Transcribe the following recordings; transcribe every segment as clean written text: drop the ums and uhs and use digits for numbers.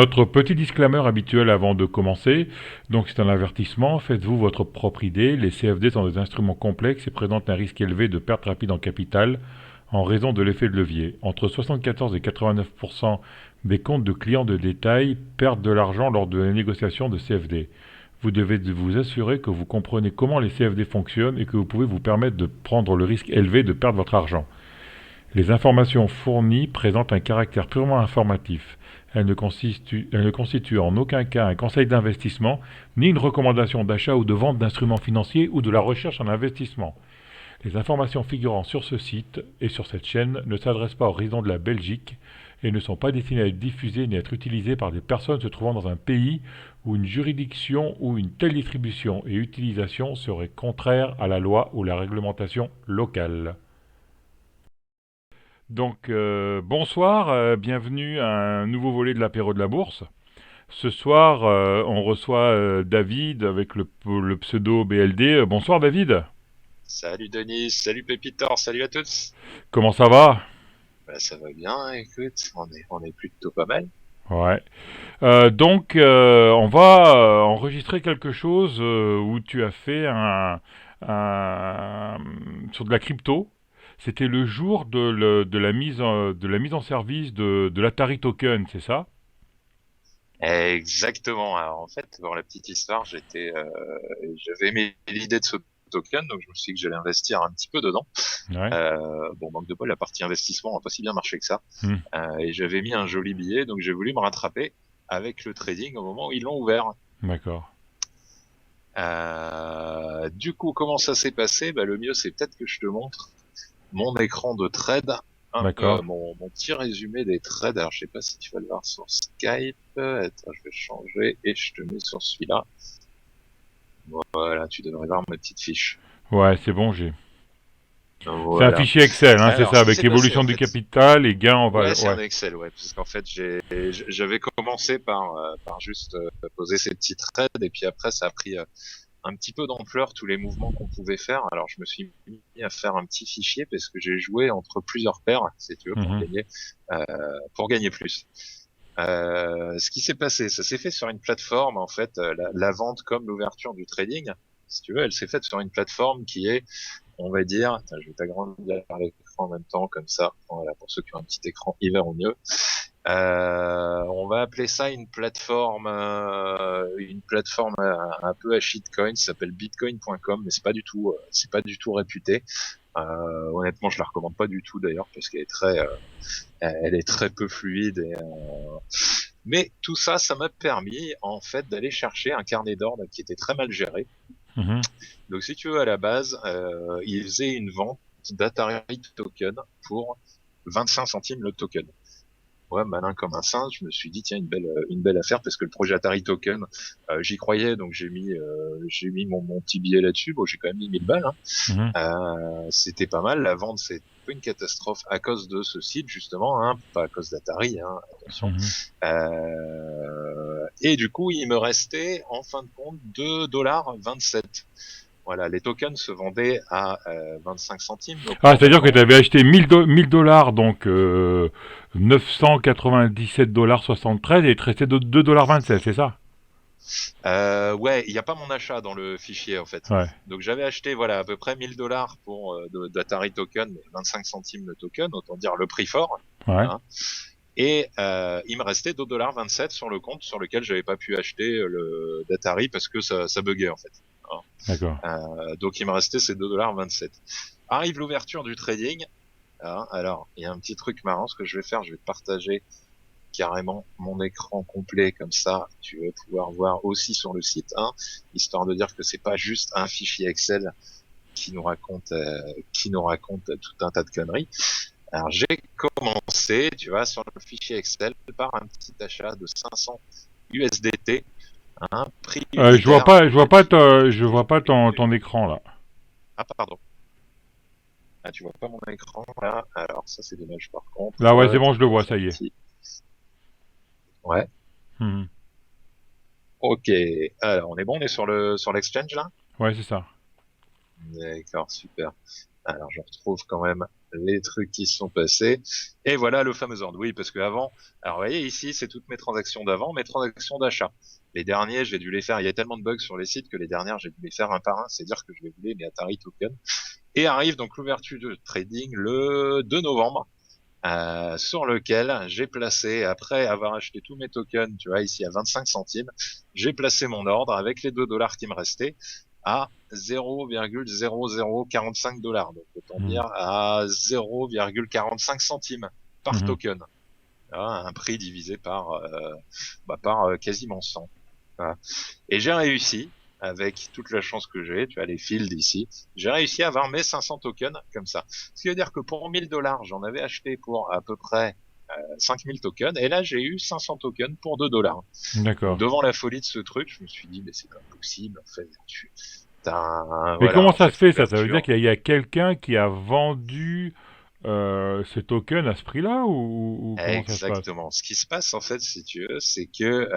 Notre petit disclaimer habituel avant de commencer, donc c'est un avertissement, faites-vous votre propre idée, les CFD sont des instruments complexes et présentent un risque élevé de perte rapide en capital en raison de l'effet de levier. Entre 74 et 89% des comptes de clients de détail perdent de l'argent lors de la négociation de CFD. Vous devez vous assurer que vous comprenez comment les CFD fonctionnent et que vous pouvez vous permettre de prendre le risque élevé de perdre votre argent. Les informations fournies présentent un caractère purement informatif. Elles ne constituent en aucun cas un conseil d'investissement, ni une recommandation d'achat ou de vente d'instruments financiers ou de la recherche en investissement. Les informations figurant sur ce site et sur cette chaîne ne s'adressent pas aux résidents de la Belgique et ne sont pas destinées à être diffusées ni à être utilisées par des personnes se trouvant dans un pays où une juridiction ou une telle distribution et utilisation serait contraire à la loi ou la réglementation locale. Donc, bonsoir, bienvenue à un nouveau volet de l'apéro de la bourse. Ce soir, on reçoit David avec le pseudo BLD. Bonsoir David, Salut Denis, salut Pépitor, salut à tous. comment ça va? Bah, ça va bien, écoute, on est plutôt pas mal. Ouais. Donc, on va enregistrer quelque chose où tu as fait un- sur de la crypto. C'était le jour de la mise en service de l'Atari Token, c'est ça? Exactement. Alors en fait, pour la petite histoire, j'avais aimé l'idée de ce token, donc je me suis dit que j'allais investir un petit peu dedans. Ouais. Bon, manque de bol, la partie investissement n'a pas si bien marché que ça. Hmm. Et j'avais mis un joli billet, donc j'ai voulu me rattraper avec le trading au moment où ils l'ont ouvert. D'accord. Du coup, comment ça s'est passé? Bah, le mieux, c'est peut-être que je te montre mon écran de trade, D'accord. mon petit résumé des trades. Alors, je sais pas si tu vas le voir sur Skype. Attends, je vais changer et je te mets sur celui-là. Voilà, tu devrais voir ma petite fiche. Ouais, c'est bon, j'ai. C'est un Voilà. fichier Excel, hein, c'est Alors, ça, ce qui avec s'est passé évolution en du fait. capital et gains en Ouais, valeur. c'est un Ouais. Excel, ouais, parce qu'en fait, j'avais commencé par juste poser ces petits trades et puis après, ça a pris un petit peu d'ampleur tous les mouvements qu'on pouvait faire. Alors je me suis mis à faire un petit fichier parce que j'ai joué entre plusieurs paires, si tu veux, Mhm. euh, pour gagner plus. Ce qui s'est passé, ça s'est fait sur une plateforme en fait, la vente comme l'ouverture du trading, si tu veux, elle s'est faite sur une plateforme qui est, on va dire, attends, je vais t'agrandir l'écran en même temps comme ça, voilà, pour ceux qui ont un petit écran, ils verront mieux. On va appeler ça une plateforme un peu à shitcoin, ça s'appelle bitcoin.com, mais c'est pas du tout réputé. Honnêtement, je la recommande pas du tout d'ailleurs parce qu'elle est très peu fluide. Mais tout ça, ça m'a permis en fait d'aller chercher un carnet d'ordre qui était très mal géré. Mhm. Donc, si tu veux, à la base, il faisait une vente d'Atari token pour 25 centimes le token. Ouais, malin comme un singe, je me suis dit tiens une belle affaire parce que le projet Atari Token, j'y croyais donc j'ai mis mon petit billet là-dessus. Bon, j'ai quand même mis 1000 balles. Mhm. C'était pas mal. La vente c'est un peu une catastrophe à cause de ce site justement, hein, pas à cause d'Atari, hein, attention. Mhm. Et du coup, il me restait en fin de compte 2,27 $. Voilà, les tokens se vendaient à 25 centimes, donc Ah, c'est-à-dire que tu normalement. avais acheté 1000 $, donc 997,73 $, et il te restait 2,27 $, c'est ça? Ouais, il n'y a pas mon achat dans le fichier en fait. Ouais. Donc j'avais acheté voilà à peu près 1000 $ pour d'Atari Token, mais 25 centimes le token, autant dire le prix fort. Ouais. Hein. Et il me restait 2,27 $ sur le compte sur lequel j'avais pas pu acheter le d'Atari parce que ça buguait en fait. Hein. D'accord. Donc il me restait ces 2,27 $. Arrive l'ouverture du trading. Hein. Alors il y a un petit truc marrant, ce que je vais faire, je vais te partager carrément mon écran complet comme ça, tu vas pouvoir voir aussi sur le site, hein, histoire de dire que c'est pas juste un fichier Excel qui nous raconte tout un tas de conneries. Alors j'ai commencé, tu vois, sur le fichier Excel par un petit achat de 500 USDT, hein, prix Je vois unitaire. pas, je vois pas ton écran là. Ah pardon, ah tu vois pas mon écran là. Alors ça c'est dommage par Là, contre. ouais, c'est bon, Attends, je le on va vois, faire ça un y est. petit. Ouais. Mhm. Ok. Alors on est bon, on est sur l'exchange là. Ouais, c'est ça. D'accord, super. Alors, je retrouve quand même. les trucs qui se sont passés. Et voilà le fameux ordre. Oui, parce que avant, alors vous voyez ici, c'est toutes mes transactions d'avant, mes transactions d'achat. Les derniers, j'ai dû les faire. Il y a tellement de bugs sur les sites que les dernières, j'ai dû les faire un par un. C'est dire que je vais voler mes Atari tokens. Et arrive donc l'ouverture de trading le 2 novembre, sur lequel j'ai placé, après avoir acheté tous mes tokens, tu vois, ici à 25 centimes, j'ai placé mon ordre avec les 2 dollars qui me restaient à 0,0045 dollars. Donc, autant Mhm. dire à 0,45 centimes par Mhm. token. Voilà, un prix divisé par quasiment 100. Voilà. Et j'ai réussi, avec toute la chance que j'ai, tu as les fils d'ici, j'ai réussi à avoir mes 500 tokens comme ça. Ce qui veut dire que pour 1000 dollars, j'en avais acheté pour à peu près 5000 tokens, et là j'ai eu 500 tokens pour 2 dollars. Donc D'accord. devant la folie de ce truc, je me suis dit, mais c'est pas possible, en fait, Mais voilà, comment en ça fait, se fait ça? Ça veut dire l'ouverture. qu'il y a quelqu'un qui a vendu ces tokens à ce prix-là ou comment ça se passe? Exactement. Ce qui se passe en fait, si tu veux, c'est que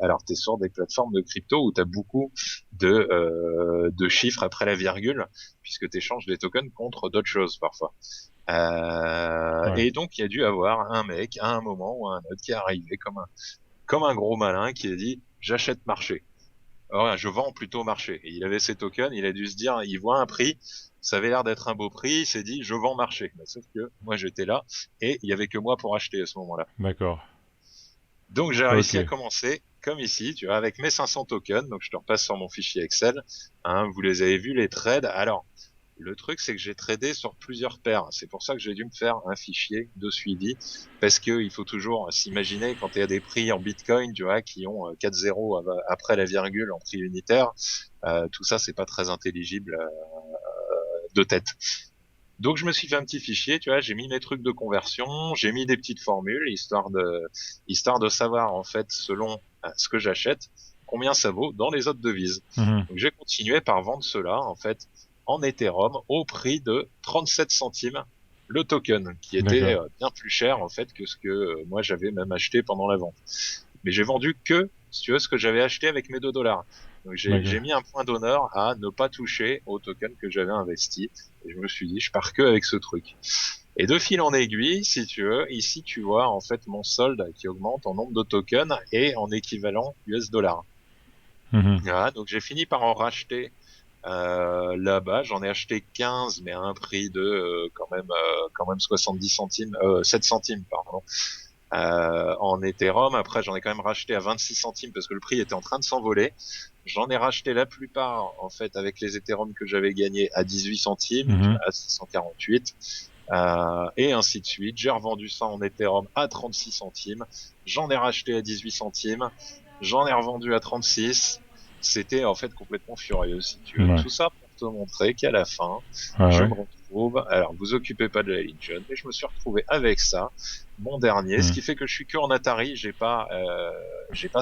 alors t'es sur des plateformes de crypto où t'as beaucoup de chiffres après la virgule, puisque tu échanges des tokens contre d'autres choses parfois. Ouais. Et donc il y a dû avoir un mec à un moment ou à un autre qui est arrivé comme un gros malin qui a dit j'achète marché. Alors, je vends plutôt marché. Et il avait ses tokens, il a dû se dire, il voit un prix, ça avait l'air d'être un beau prix, il s'est dit, je vends marché. Bah, sauf que moi j'étais là et il y avait que moi pour acheter à ce moment-là. D'accord. Donc j'ai réussi à Ok. commencer comme ici, tu vois, avec mes 500 tokens. Donc je te repasse sur mon fichier Excel. Hein, vous les avez vus les trades. Alors le truc c'est que j'ai tradé sur plusieurs paires. C'est pour ça que j'ai dû me faire un fichier de suivi parce que il faut toujours s'imaginer quand il y a des prix en Bitcoin, tu vois, qui ont 4 zéros après la virgule en prix unitaire. Tout ça c'est pas très intelligible de tête. Donc je me suis fait un petit fichier, tu vois, j'ai mis mes trucs de conversion, j'ai mis des petites formules histoire de savoir en fait selon ce que j'achète combien ça vaut dans les autres devises. Mhm. Donc j'ai continué par vendre cela en fait en Ethereum au prix de 37 centimes le token, qui était D'accord. bien plus cher en fait que ce que moi j'avais même acheté pendant la vente. Mais j'ai vendu que, si tu veux, ce que j'avais acheté avec mes 2 dollars. Donc j'ai D'accord. mis un point d'honneur à ne pas toucher au token que j'avais investi. Et je me suis dit, je pars que avec ce truc. Et de fil en aiguille, si tu veux, ici tu vois en fait mon solde qui augmente en nombre de tokens et en équivalent US dollar. Mhm. Voilà, donc j'ai fini par en racheter là-bas. J'en ai acheté 15, mais à un prix de quand même 70 centimes, 7 centimes, pardon, en Ethereum. Après, j'en ai quand même racheté à 26 centimes parce que le prix était en train de s'envoler. J'en ai racheté la plupart, en fait, avec les Ethereum que j'avais gagnés à 18 centimes, tu Mhm. vois, à 648, et ainsi de suite. J'ai revendu ça en Ethereum à 36 centimes. J'en ai racheté à 18 centimes. J'en ai revendu à 36. C'était, en fait, complètement furieux, si tu veux. Ouais. Tout ça pour te montrer qu'à la fin, Ouais, je ouais. me retrouve, alors vous occupez pas de la Legion, mais je me suis retrouvé avec ça, mon dernier, ce Mhm. qui fait que je suis que en Atari, j'ai pas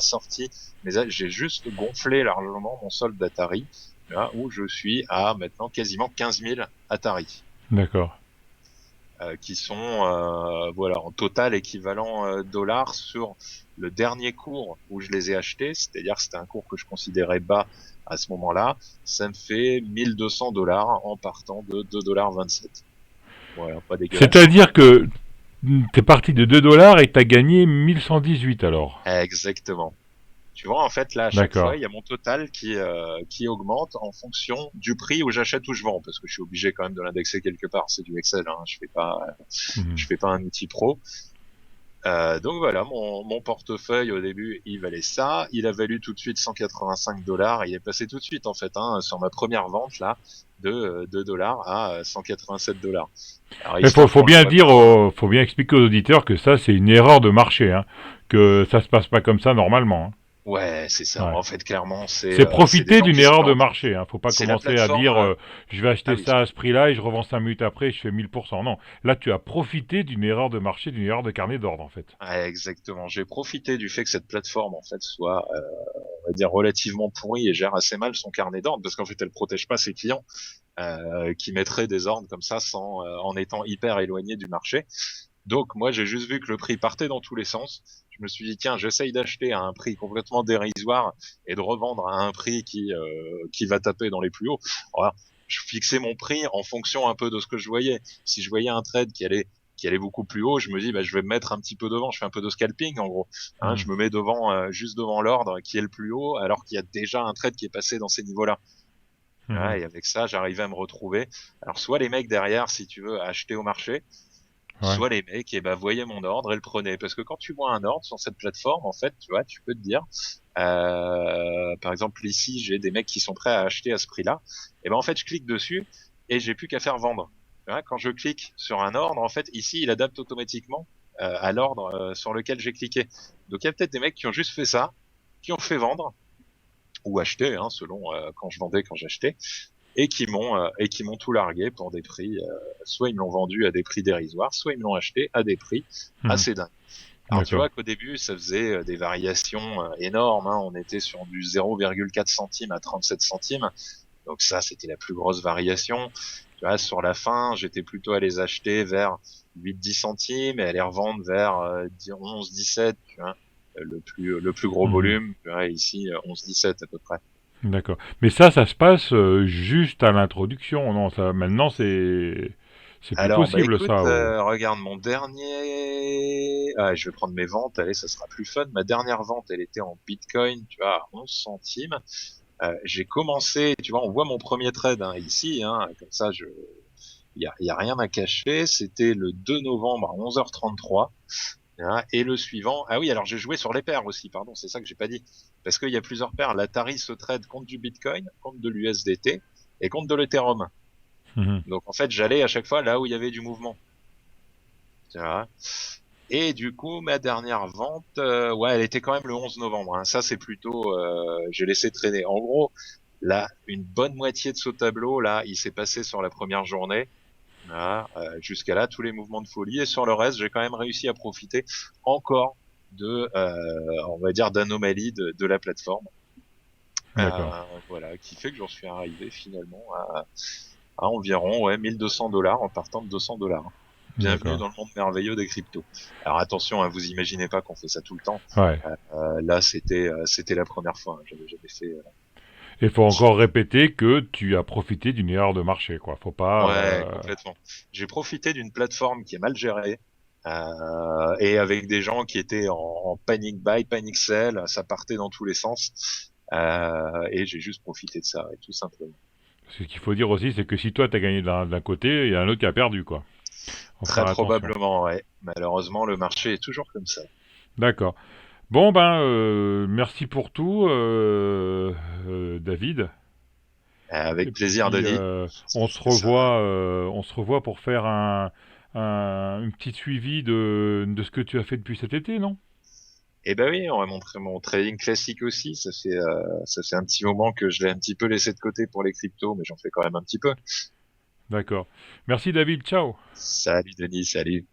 sorti, mais là, j'ai juste gonflé largement mon solde d'Atari, là où je suis à maintenant quasiment 15 000 Atari, D'accord. qui sont voilà en total équivalent dollars sur le dernier cours où je les ai achetés, c'est-à-dire que c'était un cours que je considérais bas à ce moment-là, ça me fait 1200 dollars en partant de 2,27 $. Voilà, pas dégueulasse. C'est-à-dire que t'es parti de 2 dollars et t'as gagné 1118 alors. Exactement. Tu vois, en fait, là, à chaque fois, D'accord. il y a mon total qui augmente en fonction du prix où j'achète ou je vends, parce que je suis obligé quand même de l'indexer quelque part. C'est du Excel, hein. Je Mhm. fais pas un outil pro. Donc voilà, mon portefeuille au début, il valait ça. Il a valu tout de suite 185 dollars. Il est passé tout de suite, en fait, hein, sur ma première vente, là, de 2 dollars à 187 dollars. Alors, Mais histoire faut qu'on le bien voit dire, bien, faut bien expliquer aux auditeurs que ça c'est une erreur de marché, hein, que ça se passe pas comme ça normalement, ouais, c'est ça. hein. Ouais. En fait, clairement, C'est c'est des profiter gens d'une qui se erreur de plantent. marché, hein. Faut pas C'est la commencer à plateforme. dire je vais Ah acheter oui, ça à ce excuse-moi. prix-là et je revends 5 minutes après et je fais 1000%. Non, là tu as profité d'une erreur de marché, d'une erreur de carnet d'ordre en fait. Ouais, exactement. J'ai profité du fait que cette plateforme en fait soit, on va dire, relativement pourrie et gère assez mal son carnet d'ordre, parce qu'en fait, elle protège pas ses clients qui mettraient des ordres comme ça sans, en étant hyper éloignés du marché. Donc moi, j'ai juste vu que le prix partait dans tous les sens. Je me suis dit tiens, j'essaye d'acheter à un prix complètement dérisoire et de revendre à un prix qui va taper dans les plus hauts. Voilà. je fixais mon prix en fonction un peu de ce que je voyais. Si je voyais un trade qui allait beaucoup plus haut, je me dis, bah, je vais me mettre un petit peu devant. Je fais un peu de scalping, en gros. Hein, Mhm. je me mets devant, juste devant l'ordre qui est le plus haut, alors qu'il y a déjà un trade qui est passé dans ces niveaux-là. Mhm. Ouais, et avec ça, j'arrivais à me retrouver. Alors, soit les mecs derrière, si tu veux, achetaient au marché, Ouais. soit les mecs, eh ben, voyaient mon ordre et le prenaient. Parce que quand tu vois un ordre sur cette plateforme, en fait, tu vois, tu peux te dire, par exemple, ici, j'ai des mecs qui sont prêts à acheter à ce prix-là. Et ben, en fait, je clique dessus et j'ai plus qu'à faire vendre. Tu vois, quand je clique sur un ordre, en fait, ici, il adapte automatiquement à l'ordre sur lequel j'ai cliqué. Donc, il y a peut-être des mecs qui ont juste fait ça, qui ont fait vendre ou acheter, hein, selon quand je vendais, quand j'achetais, et qui m'ont tout largué pour des prix. Soit ils me l'ont vendu à des prix dérisoires, soit ils me l'ont acheté à des prix Mhm. assez dingues. Alors tu D'accord. vois qu'au début, ça faisait des variations énormes, hein. On était sur du 0,4 centimes à 37 centimes. Donc ça, c'était la plus grosse variation. Tu vois, sur la fin, j'étais plutôt à les acheter vers 8-10 centimes et à les revendre vers 11-17, tu vois. Le plus gros Mhm. volume, tu vois, ici 11-17 à peu près. D'accord. Mais ça se passe juste à l'introduction, non? Ça, maintenant, c'est plus Alors, bah possible, écoute, ça. regarde mon dernier. Ah, je vais prendre mes ventes. Allez, ça sera plus fun. Ma dernière vente, elle était en Bitcoin, tu vois, à 11 centimes. J'ai commencé, tu vois, on voit mon premier trade hein, ici, hein, comme ça, il y a rien à cacher. C'était le 2 novembre à 11h33. Hein, et le suivant, ah oui, alors j'ai joué sur les paires aussi, pardon, c'est ça que j'ai pas dit, parce qu'il y a plusieurs paires. L'Atari se trade contre du Bitcoin, contre de l'USDT et contre de l'Ethereum. Mhm. Donc en fait, j'allais à chaque fois là où il y avait du mouvement. Tu vois. Et du coup, ma dernière vente, ouais, elle était quand même le 11 novembre. Hein. Ça, c'est plutôt, j'ai laissé traîner. En gros, là, une bonne moitié de ce tableau, là, il s'est passé sur la première journée. Voilà, jusqu'à là, tous les mouvements de folie. Et sur le reste, j'ai quand même réussi à profiter encore on va dire, d'anomalies de la plateforme. D'accord. Voilà, qui fait que j'en suis arrivé finalement à environ ouais, 1200 $ en partant de 200 $. Bienvenue D'accord. dans le monde merveilleux des cryptos. Alors attention, hein, vous imaginez pas qu'on fait ça tout le temps. Ouais. Là, c'était la première fois. Hein. J'avais jamais fait. Il faut encore répéter que tu as profité d'une erreur de marché, quoi. Faut pas. Ouais, complètement. J'ai profité d'une plateforme qui est mal gérée et avec des gens qui étaient en panic buy, panic sell. Ça partait dans tous les sens et j'ai juste profité de ça, ouais, tout simplement. Ce qu'il faut dire aussi, c'est que si toi t'as gagné d'un côté, il y a un autre qui a perdu, quoi. Faut Très faire attention. probablement, ouais. Malheureusement, le marché est toujours comme ça. D'accord. Bon ben, merci pour tout, David. Et Avec plaisir, puis Denis. Ça. on se revoit pour faire une petite suivi de ce que tu as fait depuis cet été, non? Eh ben oui, on va montrer mon trading classique aussi. Ça fait un petit moment que je l'ai un petit peu laissé de côté pour les cryptos, mais j'en fais quand même un petit peu. D'accord. Merci David, ciao. Salut Denis, salut.